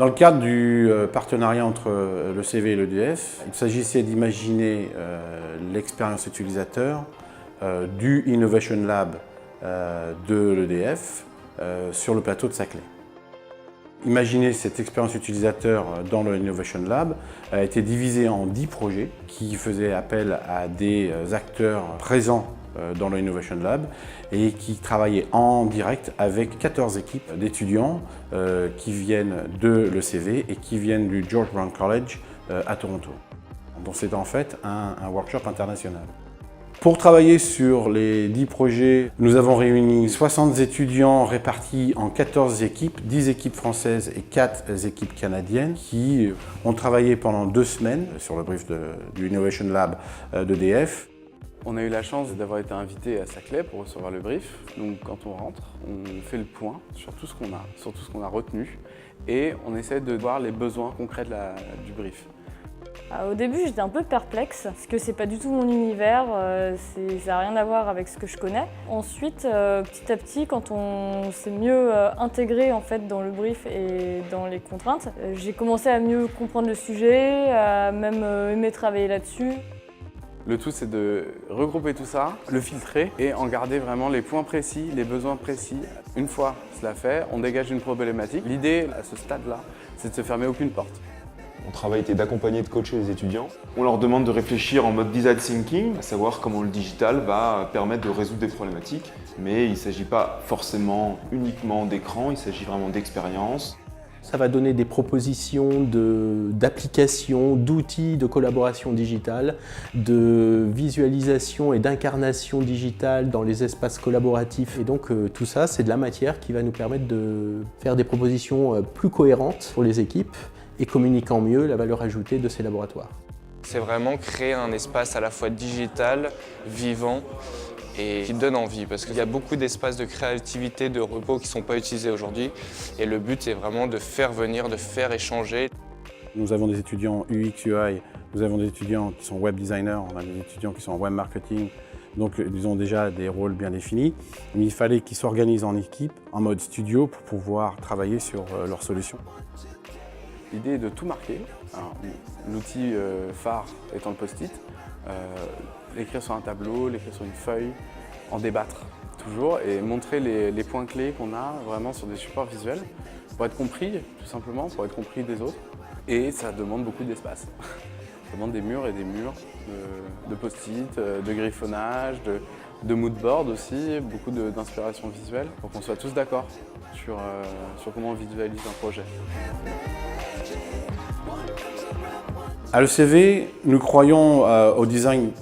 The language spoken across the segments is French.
Dans le cadre du partenariat entre le CV et l'EDF, il s'agissait d'imaginer l'expérience utilisateur du Innovation Lab de l'EDF sur le plateau de Saclay. Imaginer cette expérience utilisateur dans le Innovation Lab a été divisé en 10 projets qui faisaient appel à des acteurs présents dans le Innovation Lab et qui travaillaient en direct avec 14 équipes d'étudiants qui viennent de l'ECV et qui viennent du George Brown College à Toronto. Donc c'est en fait un workshop international. Pour travailler sur les 10 projets, nous avons réuni 60 étudiants répartis en 14 équipes, 10 équipes françaises et 4 équipes canadiennes qui ont travaillé pendant 2 semaines sur le brief du Innovation Lab d'EDF. On a eu la chance d'avoir été invité à Saclay pour recevoir le brief. Donc quand on rentre, on fait le point sur tout ce qu'on a retenu et on essaie de voir les besoins concrets du brief. Au début, j'étais un peu perplexe parce que c'est pas du tout mon univers, ça n'a rien à voir avec ce que je connais. Ensuite, petit à petit, quand on s'est mieux intégré en fait dans le brief et dans les contraintes, j'ai commencé à mieux comprendre le sujet, à même aimer travailler là-dessus. Le tout, c'est de regrouper tout ça, le filtrer et en garder vraiment les points précis, les besoins précis. Une fois cela fait, on dégage une problématique. L'idée, à ce stade-là, c'est de se fermer aucune porte. Mon travail était d'accompagner et de coacher les étudiants. On leur demande de réfléchir en mode design thinking, à savoir comment le digital va permettre de résoudre des problématiques. Mais il ne s'agit pas forcément uniquement d'écran, il s'agit vraiment d'expérience. Ça va donner des propositions d'applications, d'outils de collaboration digitale, de visualisation et d'incarnation digitale dans les espaces collaboratifs. Et donc tout ça, c'est de la matière qui va nous permettre de faire des propositions plus cohérentes pour les équipes et communiquant mieux la valeur ajoutée de ces laboratoires. C'est vraiment créer un espace à la fois digital, vivant et qui donne envie parce qu'il y a beaucoup d'espaces de créativité, de repos qui ne sont pas utilisés aujourd'hui et le but c'est vraiment de faire venir, de faire échanger. Nous avons des étudiants UX, UI, nous avons des étudiants qui sont web designers, on a des étudiants qui sont en web marketing, donc ils ont déjà des rôles bien définis, mais il fallait qu'ils s'organisent en équipe, en mode studio pour pouvoir travailler sur leurs solutions. L'idée est de tout marquer, l'outil phare étant le post-it, l'écrire sur un tableau, l'écrire sur une feuille, en débattre toujours et montrer les points clés qu'on a vraiment sur des supports visuels pour être compris tout simplement, pour être compris des autres. Et ça demande beaucoup d'espace. Ça demande des murs et des murs de post-it, de griffonnage, de moodboard aussi, beaucoup d'inspiration visuelle pour qu'on soit tous d'accord sur comment on visualise un projet. À l'ECV, nous croyons au design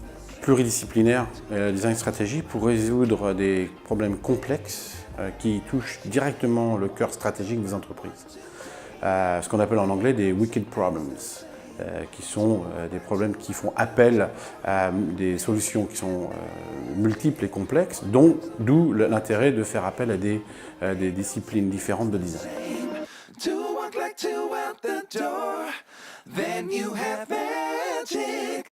pluridisciplinaire et au design stratégique pour résoudre des problèmes complexes qui touchent directement le cœur stratégique des entreprises. Ce qu'on appelle en anglais des wicked problems, qui sont des problèmes qui font appel à des solutions qui sont multiples et complexes, d'où l'intérêt de faire appel à des disciplines différentes de design. Then you have magic.